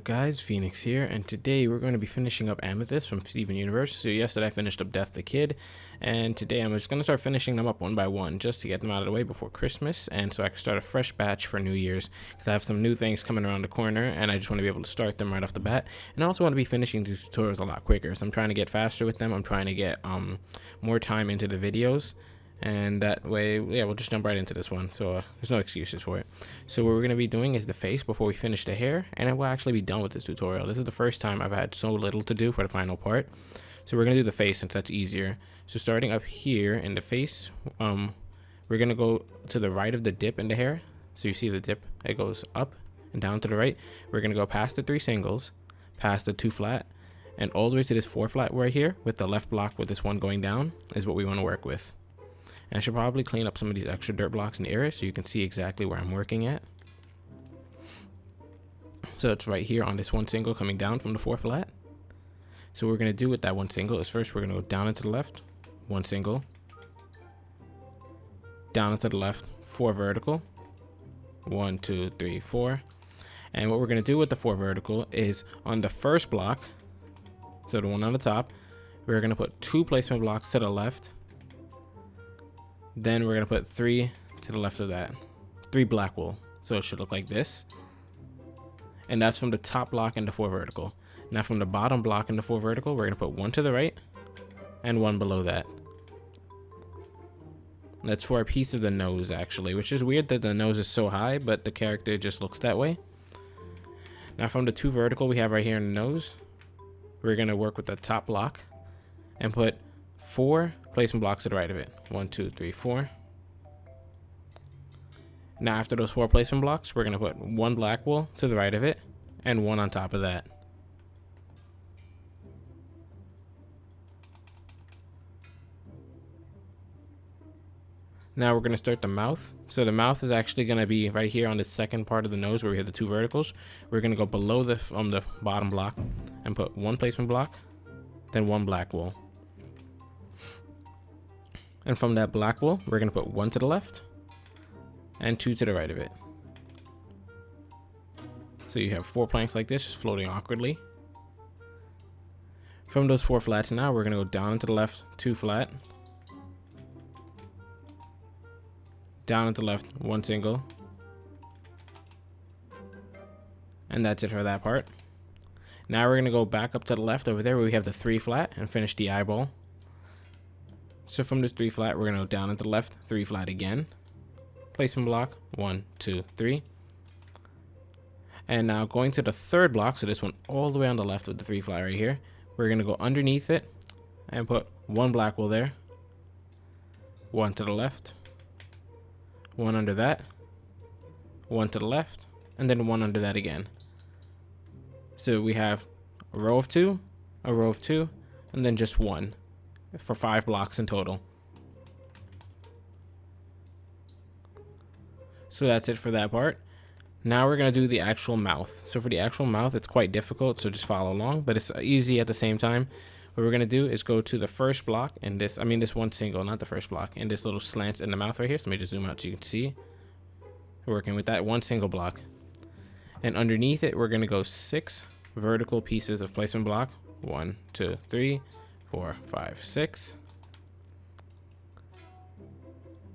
guys, Phoenix here, and today we're going to be finishing up Amethyst from Steven Universe. So yesterday I finished up Death the Kid, and today I'm just going to start finishing them up one by one just to get them out of the way before Christmas, and so I can start a fresh batch for New Year's, because I have some new things coming around the corner, and I just want to be able to start them right off the bat. And I also want to be finishing these tutorials a lot quicker, so I'm trying to get faster with them. I'm trying to get more time into the videos. And that way, yeah, we'll just jump right into this one. So there's no excuses for it. So what we're going to be doing is the face before we finish the hair, and then we'll actually be done with this tutorial. This is the first time I've had so little to do for the final part. So we're going to do the face since that's easier. So starting up here in the face, we're going to go to the right of the dip in the hair. So you see the dip, it goes up and down to the right. We're going to go past the 3 singles, past the 2 flat, and all the way to this 4 flat right here with the left block with this one going down is what we want to work with. And I should probably clean up some of these extra dirt blocks in the area so you can see exactly where I'm working at. So it's right here on this 1 single coming down from the 4 flat. So what we're going to do with that 1 single is first we're going to go down into the left, 1 single, down into the left, 4 vertical, 1, 2, 3, 4. And what we're going to do with the 4 vertical is on the first block, so the one on the top, we're going to put 2 placement blocks to the left. Then we're going to put 3 to the left of that. 3 black wool. So it should look like this. And that's from the top block in the 4 vertical. Now from the bottom block in the 4 vertical, we're going to put 1 to the right and 1 below that. That's for a piece of the nose actually, which is weird that the nose is so high, but the character just looks that way. Now from the 2 vertical we have right here in the nose, we're going to work with the top block and put 4 placement blocks to the right of it. 1, 2, 3, 4. Now after those 4 placement blocks, we're going to put 1 black wool to the right of it and 1 on top of that. Now we're going to start the mouth. So the mouth is actually going to be right here on the second part of the nose where we have the 2 verticals. We're going to go below the bottom block and put 1 placement block, then 1 black wool. And from that black wool, we're going to put 1 to the left and 2 to the right of it. So you have 4 planks like this, just floating awkwardly. From those 4 flats now, we're going to go down into the left, 2 flat. Down into the left, 1 single. And that's it for that part. Now we're going to go back up to the left over there where we have the 3 flat and finish the eyeball. So from this 3 flat, we're going to go down into the left, 3 flat again. Placement block, 1, 2, 3. And now going to the 3rd block, so this one all the way on the left with the 3 flat right here, we're going to go underneath it and put 1 black wool there. 1 to the left. 1 under that. 1 to the left. And then 1 under that again. So we have a row of 2, a row of 2, and then just 1. For 5 blocks in total. So that's it for that part. Now we're going to do the actual mouth. So for the actual mouth, it's quite difficult, so just follow along, but it's easy at the same time. What we're going to do is go to the first block in this, this 1 single, not the first block, in this little slants in the mouth right here. So let me just zoom out so you can see. We're working with that 1 single block. And underneath it, we're going to go 6 vertical pieces of placement block. 1, 2, 3, 4, 5, 6.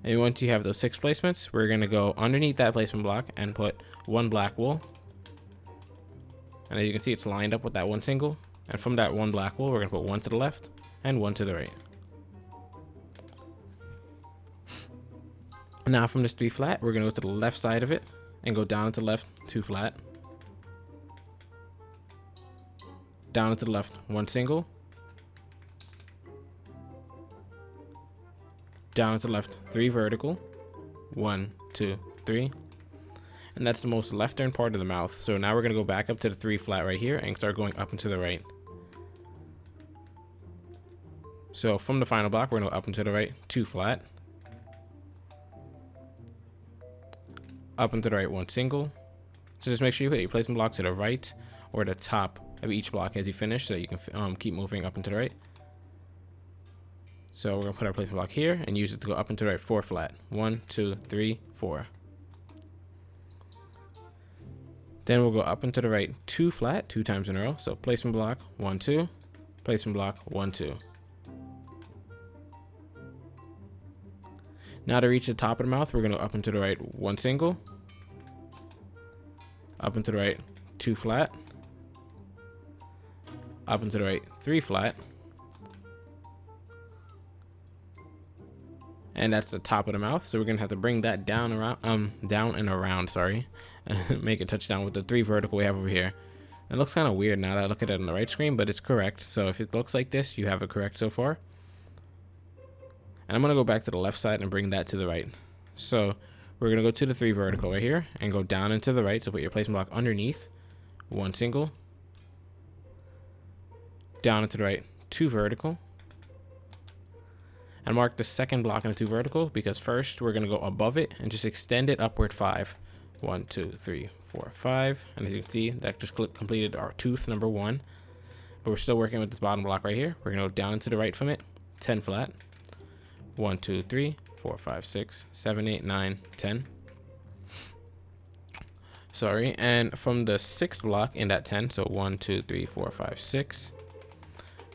And once you have those 6 placements, we're going to go underneath that placement block and put 1 black wool. And as you can see, it's lined up with that 1 single. And from that 1 black wool, we're going to put 1 to the left and 1 to the right. Now from this 3 flat, we're going to go to the left side of it and go down to the left, 2 flat. Down to the left, 1 single. Down to the left, 3 vertical. 1, 2, 3. And that's the most left turn part of the mouth. So now we're going to go back up to the 3 flat right here and start going up and to the right. So from the final block, we're going to go up and to the right, 2 flat. Up and to the right, 1 single. So just make sure you put a placement block to the right or the top of each block as you finish so that you can keep moving up and to the right. So we're going to put our placement block here and use it to go up and to the right, 4 flat. 1, 2, 3, 4. Then we'll go up and to the right 2 flat 2 times in a row. So placement block 1 2, placement block 1 2. Now to reach the top of the mouth, we're going to go up and to the right 1 single, up and to the right 2 flat, up and to the right 3 flat, and that's the top of the mouth. So we're gonna have to bring that down around, down and around, sorry, make it touch down with the 3 vertical we have over here. It looks kind of weird now that I look at it on the right screen, but it's correct. So if it looks like this, you have it correct so far. And I'm gonna go back to the left side and bring that to the right. So we're gonna go to the 3 vertical right here and go down and to the right. So put your placement block underneath, 1 single, down and to the right 2 vertical, and mark the second block in the 2 vertical, because first we're going to go above it and just extend it upward 5. 1 2 3 4 5, and as you can see, that just completed our tooth number 1. But we're still working with this bottom block right here. We're going to go down and to the right from it, 10 flat, 1 2 3 4 5 6 7 8 9 10. Sorry, and from the 6th block in that 10, so 1 2 3 4 5 6,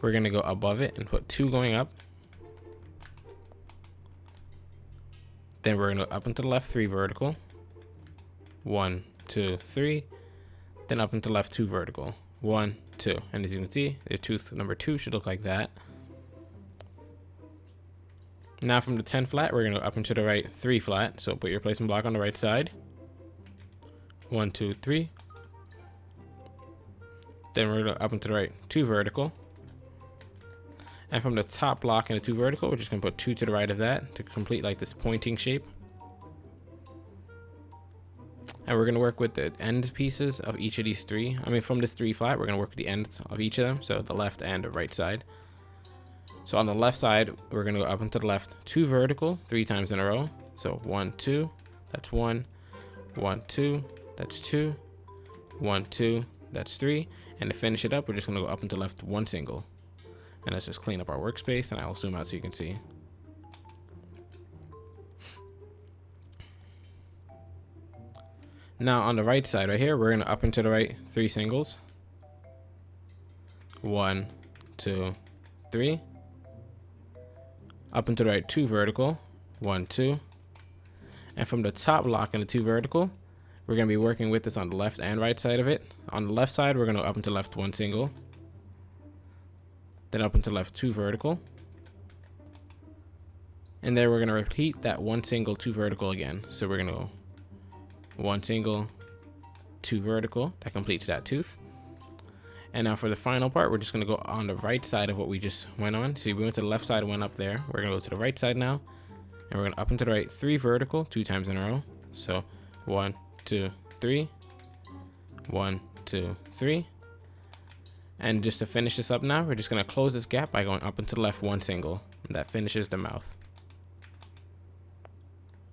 we're going to go above it and put 2 going up. Then we're going to go up and to the left 3 vertical, 1 2 3, then up and to the left 2 vertical, 1 2, and as you can see, the tooth number 2 should look like that. Now from the 10 flat, we're going to go up and to the right 3 flat, so put your placement block on the right side, 1 2 3, then we're going to go up and to the right 2 vertical, and from the top block in the 2 vertical, we're just going to put 2 to the right of that to complete like this pointing shape. And we're going to work with the end pieces of each of these 3. I mean, from this 3 flat, we're going to work with the ends of each of them, so the left and the right side. So on the left side, we're going to go up and to the left 2 vertical 3 times in a row. So 1 2, that's 1, 1 2, that's 2, 1 2, that's 3, and to finish it up, we're just going to go up and to the left 1 single. And let's just clean up our workspace, and I'll zoom out so you can see. Now on the right side right here, we're going to up and to the right 3 singles. 1 2 3. Up and to the right 2 vertical. 1 2. And from the top block in the 2 vertical, we're going to be working with this on the left and right side of it. On the left side, we're going to up and to the left 1 single. Then up and to the left 2 vertical, and then we're going to repeat that 1 single 2 vertical again. So we're going to go 1 single 2 vertical, that completes that tooth. And now for the final part, we're just going to go on the right side of what we just went on. So we went to the left side and went up there. We're going to go to the right side now, and we're going to up and to the right 3 vertical 2 times in a row. So 1 2 3, 1 2 3. And just to finish this up now, we're just going to close this gap by going up and to the left 1 single. And that finishes the mouth.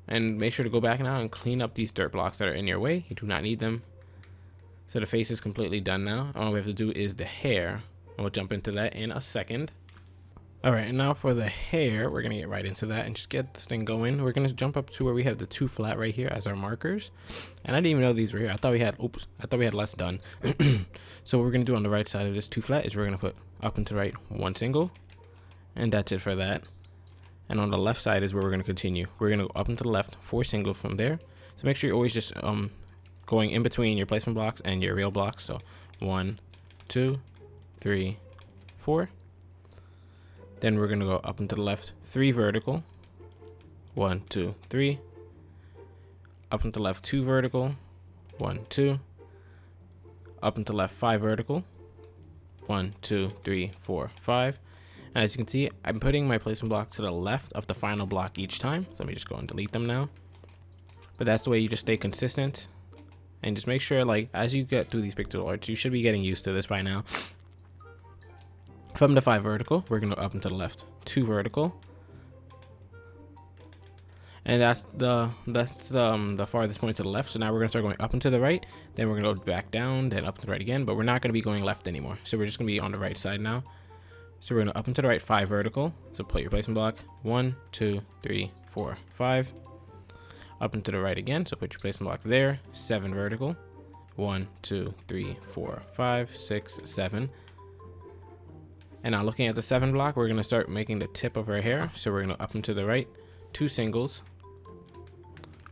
And make sure to go back now and clean up these dirt blocks that are in your way. You do not need them. So the face is completely done now. All we have to do is the hair. And we'll jump into that in a second. Alright, and now for the hair, we're going to get right into that and just get this thing going. We're going to jump up to where we have the 2 flat right here as our markers. And I didn't even know these were here. I thought we had less done. So what we're going to do on the right side of this 2 flat is we're going to put up and to the right 1 single. And that's it for that. And on the left side is where we're going to continue. We're going to go up and to the left 4 singles from there. So make sure you're always just going in between your placement blocks and your real blocks. So 1 2 3 4. Then we're going to go up and to the left 3 vertical, 1 2 3, up and to the left 2 vertical, 1 2, up and to the left 5 vertical, 1 2 3 4 5. And as you can see, I'm putting my placement block to the left of the final block each time. So let me just go and delete them now. But that's the way you just stay consistent, and just make sure, like, as you get through these pictorial arts, you should be getting used to this by now. From the 5 vertical, we're going to go up and to the left 2 vertical, and that's the farthest point to the left. So now we're going to start going up and to the right, then we're going to go back down, then up to the right again, but we're not going to be going left anymore. So we're just going to be on the right side now. So we're going to up and to the right 5 vertical, so put your placement block 1 2 3 4 5, up and to the right again, so put your placement block there, 7 vertical, 1, 2, 3, 4, 5, 6, 7. And now looking at the 7 block, we're going to start making the tip of our hair. So we're going to up and to the right, 2 singles,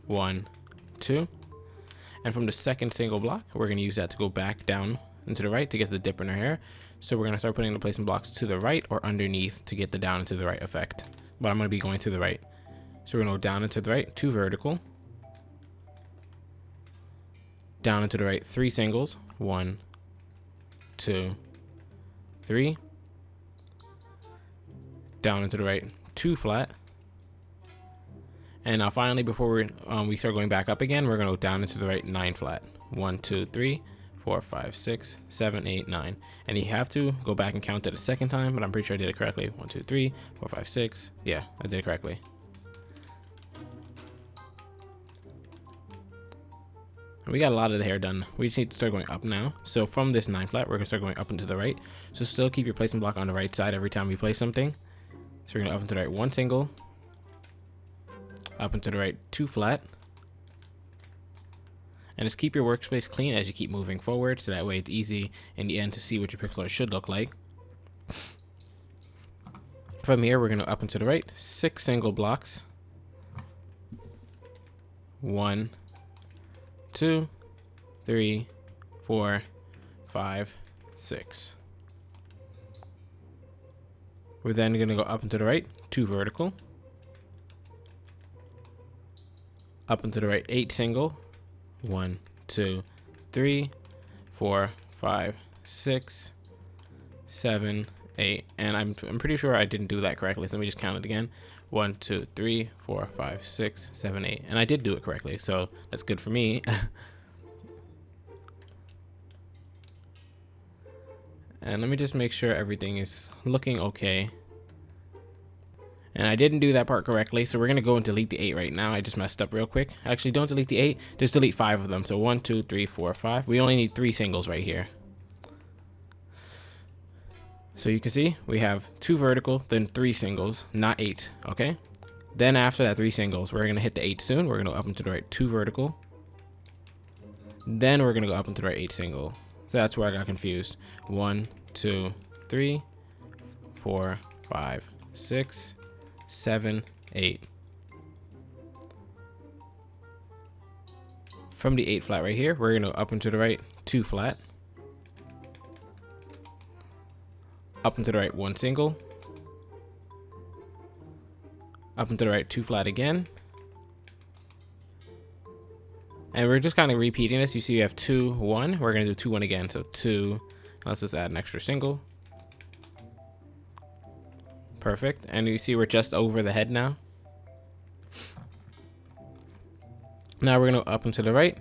1, 2. And from the second single block, we're going to use that to go back down and to the right to get the dip in our hair. So we're going to start putting the placement blocks to the right or underneath to get the down and to the right effect. But I'm going to be going to the right. So we're going to go down and to the right, 2 vertical. Down and to the right, 3 singles, 1, 2, 3. Down and to the right, 2 flat. And now finally, before we start going back up again, we're going to go down and to the right, 9 flat. 1, 2, 3, 4, 5, 6, 7, 8, 9. And you have to go back and count it a second time, but I'm pretty sure I did it correctly. 1, 2, 3, 4, 5, 6. Yeah, I did it correctly. We got a lot of the hair done. We just need to start going up now. So from this 9 flat, we're going to start going up and to the right. So still keep your placement block on the right side every time we place something. So we're going to up and to the right, 1 single. Up and to the right, 2 flat. And just keep your workspace clean as you keep moving forward. So that way it's easy in the end to see what your pixel art should look like. From here, we're going to up and to the right, 6 single blocks. 1, 2, 3, 4, 5, 6. We're then going to go up and to the right, 2 vertical. Up and to the right, 8 single. 1, 2, 3, 4, 5, 6, 7, 8. And I'm pretty sure I didn't do that correctly. So let me just count it again. 1, 2, 3, 4, 5, 6, 7, 8. And I did do it correctly, so that's good for me. And let me just make sure everything is looking okay. And I didn't do that part correctly, so we're going to go and delete the 8 right now. I just messed up real quick. Actually, don't delete the 8. Just delete 5 of them. So 1, 2, 3, 4, 5. We only need 3 singles right here. So you can see we have 2 vertical, then 3 singles, not 8, okay? Then after that 3 singles, we're going to hit the 8 soon. We're going to go up and to the right, 2 vertical. Then we're going to go up and to the right, 8 single. So that's where I got confused. 1, 2, 3, 4, 5, 6, 7, 8. From the 8 flat right here, we're going to go up and to the right, 2 flat. Up and to the right, 1 single. Up and to the right, 2 flat again. And we're just kind of repeating this. You see you have 2, 1. We're going to do 2, 1 again. So 2. Let's just add an extra single. Perfect. And you see we're just over the head now. Now we're going to up and to the right.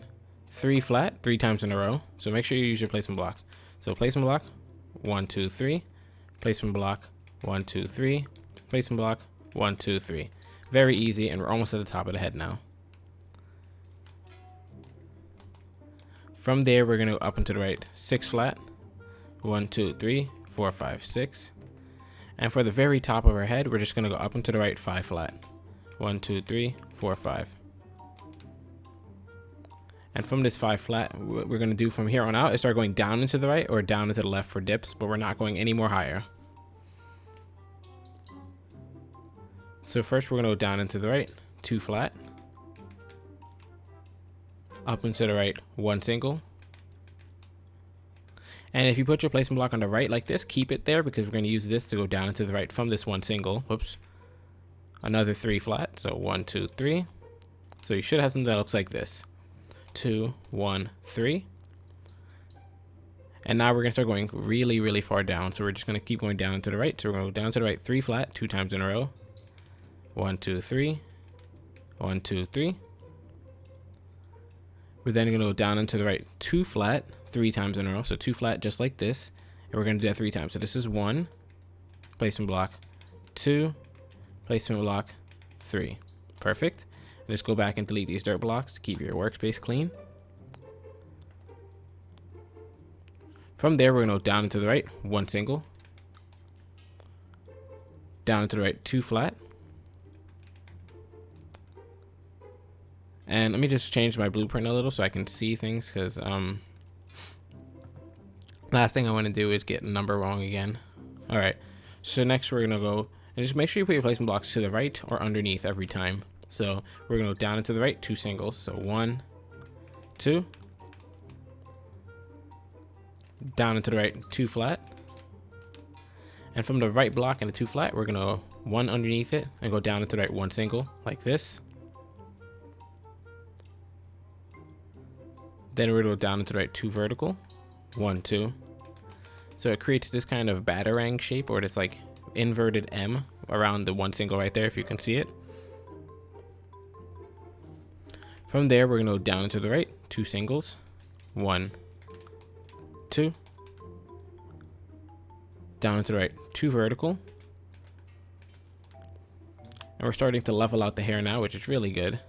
3 flat, 3 times in a row. So make sure you use your placement blocks. So placement block, 1, 2, 3. Placement block, 1, 2, 3. Placement block, 1, 2, 3. Very easy, and we're almost at the top of the head now. From there, we're going to go up and to the right, 6 flat. 1, 2, 3, 4, 5, 6. And for the very top of our head, we're just going to go up and to the right, 5 flat. 1, 2, 3, 4, 5. And from this 5 flat, what we're going to do from here on out is start going down into the right or down into the left for dips, but we're not going any more higher. So first we're going to go down into the right, 2 flat. Up into the right, 1 single. And if you put your placement block on the right like this, keep it there because we're going to use this to go down into the right from this 1 single. Whoops. Another 3 flat. So 1, 2, 3. So you should have something that looks like this. 2, 1, 3. And now we're going to start going really, really far down. So we're just going to keep going down and to the right. So we're going to go down to the right, 3 flat, 2 times in a row. 1, 2, 3. 1, 2, 3. We're then going to go down into the right, 2 flat, 3 times in a row. So 2 flat just like this. And we're going to do that 3 times. So this is 1, placement block, 2, placement block, 3. Perfect. And just go back and delete these dirt blocks to keep your workspace clean. From there, we're going to go down into the right, 1 single. Down into the right, 2 flat. And let me just change my blueprint a little so I can see things because Last thing I want to do is get the number wrong again. All right, so next we're gonna go and just make sure you put your placement blocks to the right or underneath every time. So we're gonna go down and to the right, 2 singles. So 1, 2, down and to the right, 2 flat. And from the right block and the 2 flat, we're gonna go 1 underneath it and go down and to the right, 1 single, like this. Then we're gonna go down and to the right, 2 vertical, 1, 2. So it creates this kind of batarang shape, or this like inverted M around the 1 single right there, if you can see it. From there, we're gonna go down and to the right, 2 singles, 1, 2. Down and to the right, 2 vertical. And we're starting to level out the hair now, which is really good.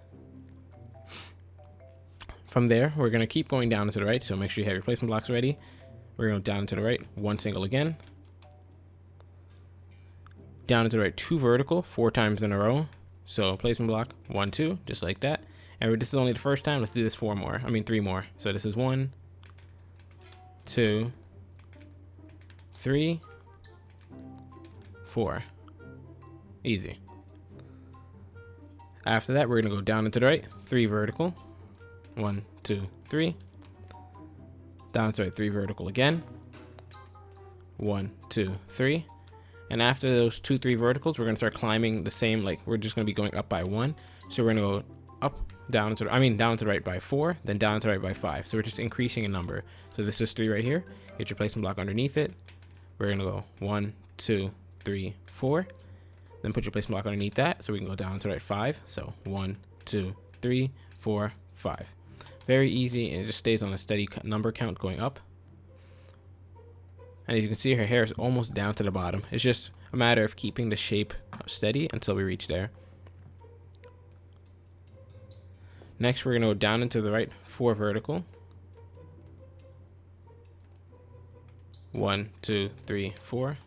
From there, we're gonna keep going down and to the right, so make sure you have your placement blocks ready. We're gonna go down and to the right, 1 single again. Down and to the right, 2 vertical, 4 times in a row. So placement block, 1, 2, just like that. And this is only the first time. Let's do this 3 more. So this is 1, 2, 3, 4. Easy. After that, we're gonna go down and to the right, 3 vertical. 1, 2, 3. Down to right, 3 vertical again. 1, 2, 3. And after those 2, 3 verticals, we're gonna start climbing the same, like we're just gonna be going up by 1. So we're gonna go up, down to the right by 4, then down to the right by 5. So we're just increasing in number. So this is 3 right here. Get your placement block underneath it. We're gonna go 1, 2, 3, 4. Then put your placement block underneath that, so we can go down to the right 5. So 1, 2, 3, 4, 5. Very easy, and it just stays on a steady number count going up. And as you can see, her hair is almost down to the bottom. It's just a matter of keeping the shape steady until we reach there. Next, we're going to go down and to the right, 4 vertical. 1, 2, 3, 4.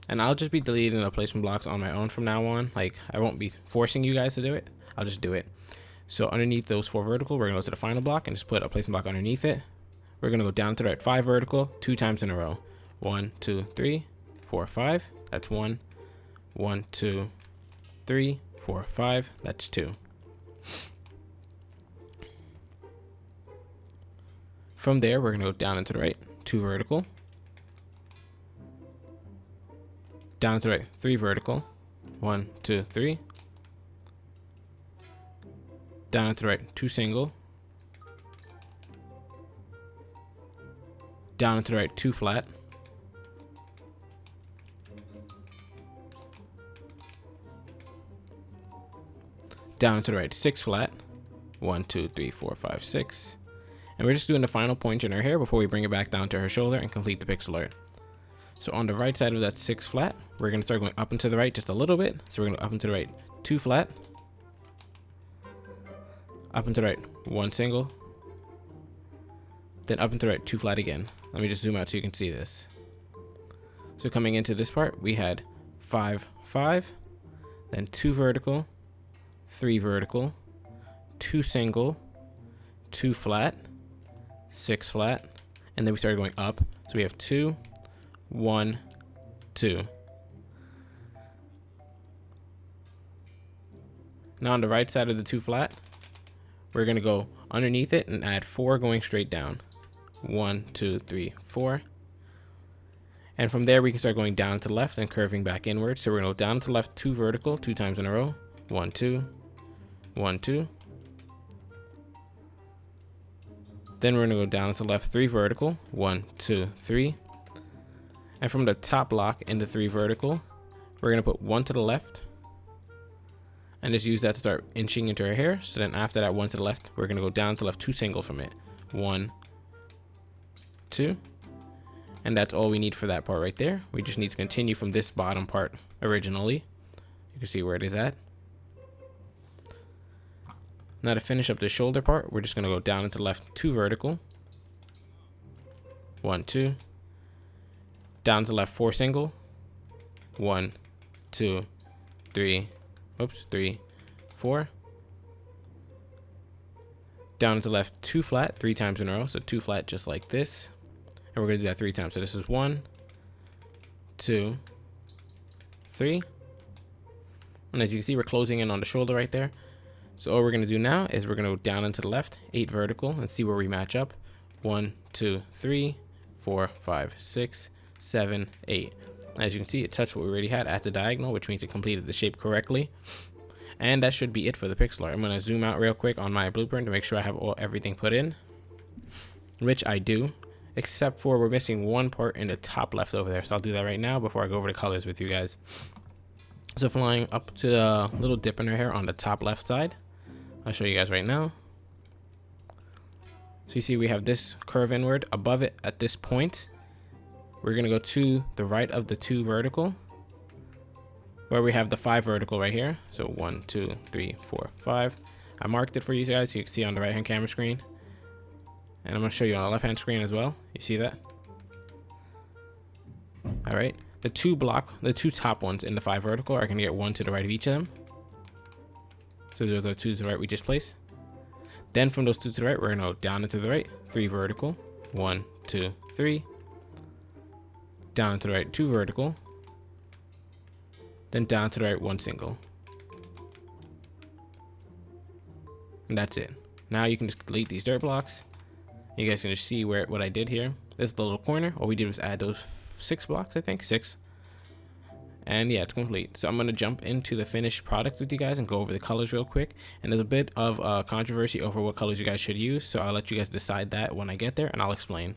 And I'll just be deleting the placement blocks on my own from now on. Like, I won't be forcing you guys to do it. I'll just do it. So underneath those 4 vertical, we're going to go to the final block and just put a placement block underneath it. We're going to go down to the right, 5 vertical, 2 times in a row. 1, 2, 3, 4, 5. That's 1. 1, 2, 3, 4, 5. That's 2. From there, we're going to go down and to the right, 2 vertical. Down to the right, 3 vertical. 1, 2, 3. Down and to the right, 2 single. Down and to the right, 2 flat. Down and to the right, 6 flat. 1, 2, 3, 4, 5, 6. And we're just doing the final point in her hair before we bring it back down to her shoulder and complete the pixel art. So on the right side of that 6 flat, we're going to start going up and to the right just a little bit. So we're going to go up and to the right, 2 flat. Up and to the right, 1 single. Then up and to the right, 2 flat again. Let me just zoom out so you can see this. So coming into this part, we had 5, 5, then 2 vertical, 3 vertical, 2 single, 2 flat, 6 flat, and then we started going up. So we have 2, 1, 2. Now on the right side of the 2 flat, we're going to go underneath it and add 4 going straight down. 1, 2, 3, 4. And from there, we can start going down to the left and curving back inward. So we're going to go down to the left, 2 vertical, 2 times in a row. 1, 2, 1, 2. Then we're going to go down to the left, 3 vertical. 1, 2, 3. And from the top block into 3 vertical, we're going to put 1 to the left. And just use that to start inching into her hair. So then after that 1 to the left, we're going to go down to the left, 2 single from it. 1, 2. And that's all we need for that part right there. We just need to continue from this bottom part originally. You can see where it is at. Now to finish up the shoulder part, we're just going to go down into the left, 2 vertical. 1, 2. Down to the left, 4 single. 1, 2, 3. Oops, 3, 4. Down to the left, 2 flat, 3 times in a row. So 2 flat just like this. And we're going to do that 3 times. So this is 1, 2, 3. And as you can see, we're closing in on the shoulder right there. So all we're going to do now is we're going to go down and to the left, 8 vertical, and see where we match up. 1, 2, 3, 4, 5, 6, 7, 8. As you can see, it touched what we already had at the diagonal, which means it completed the shape correctly. And that should be it for the pixel art. I'm going to zoom out real quick on my blueprint to make sure I have everything put in, which I do, except for we're missing one part in the top left over there. So I'll do that right now before I go over the colors with you guys. So flying up to the little dip in her hair on the top left side, I'll show you guys right now. So you see we have this curve inward above it at this point. We're going to go to the right of the 2 vertical, where we have the 5 vertical right here. So 1, 2, 3, 4, 5. I marked it for you guys so you can see on the right hand camera screen. And I'm going to show you on the left hand screen as well. You see that? All right. The 2 top ones in the 5 vertical are going to get 1 to the right of each of them. So those are 2 to the right we just placed. Then from those 2 to the right, we're going to go down and to the right, 3 vertical, 1, 2, 3. Down and to the right, 2 vertical. Then down to the right, 1 single. And that's it. Now you can just delete these dirt blocks. You guys can just see what I did here. This is the little corner. All we did was add those 6 blocks, I think, 6. And yeah, it's complete. So I'm going to jump into the finished product with you guys and go over the colors real quick. And there's a bit of controversy over what colors you guys should use. So I'll let you guys decide that when I get there, and I'll explain.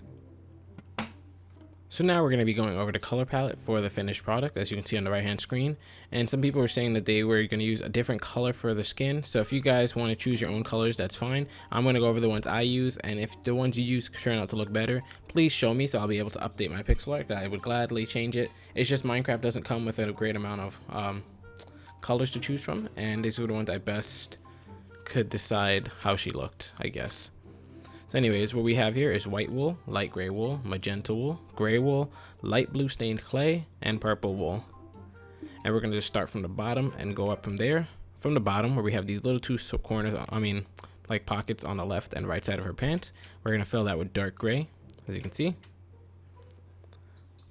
So now we're going to be going over the color palette for the finished product, as you can see on the right hand screen. And some people were saying that they were going to use a different color for the skin. So if you guys want to choose your own colors, that's fine. I'm going to go over the ones I use, and if the ones you use turn out to look better, please show me so I'll be able to update my pixel art. I would gladly change it. It's just Minecraft doesn't come with a great amount of colors to choose from, and these are the ones I best could decide how she looked, I guess. So anyways, what we have here is white wool, light gray wool, magenta wool, gray wool, light blue stained clay, and purple wool. And we're going to just start from the bottom and go up from there. From the bottom, where we have these little 2 corners, like pockets on the left and right side of her pants, we're going to fill that with dark gray, as you can see.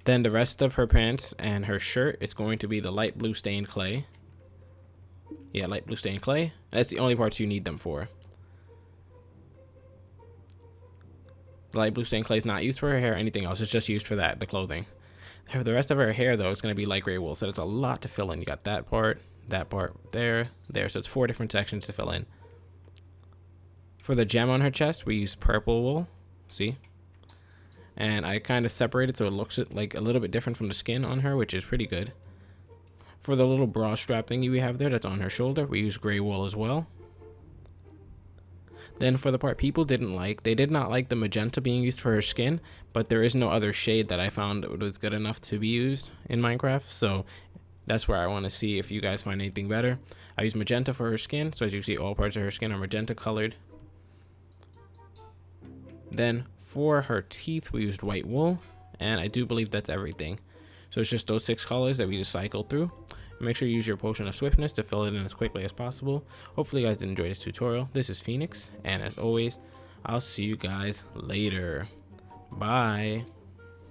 Then the rest of her pants and her shirt is going to be the light blue stained clay. Yeah, light blue stained clay. That's the only parts you need them for. The light blue stained clay is not used for her hair or anything else. It's just used for that, the clothing. For the rest of her hair, though, it's going to be light gray wool. So that's a lot to fill in. You got that part, there. So it's 4 different sections to fill in. For the gem on her chest, we use purple wool. See? And I kind of separated so it looks like a little bit different from the skin on her, which is pretty good. For the little bra strap thingy we have there that's on her shoulder, we use gray wool as well. Then for the part people didn't like, they did not like the magenta being used for her skin, but there is no other shade that I found that was good enough to be used in Minecraft. So that's where I want to see if you guys find anything better. I use magenta for her skin, so as you can see, all parts of her skin are magenta colored. Then for her teeth, we used white wool, and I do believe that's everything. So it's just those 6 colors that we just cycled through. Make sure you use your potion of swiftness to fill it in as quickly as possible. Hopefully you guys did enjoy this tutorial. This is Phoenix, and as always, I'll see you guys later. Bye.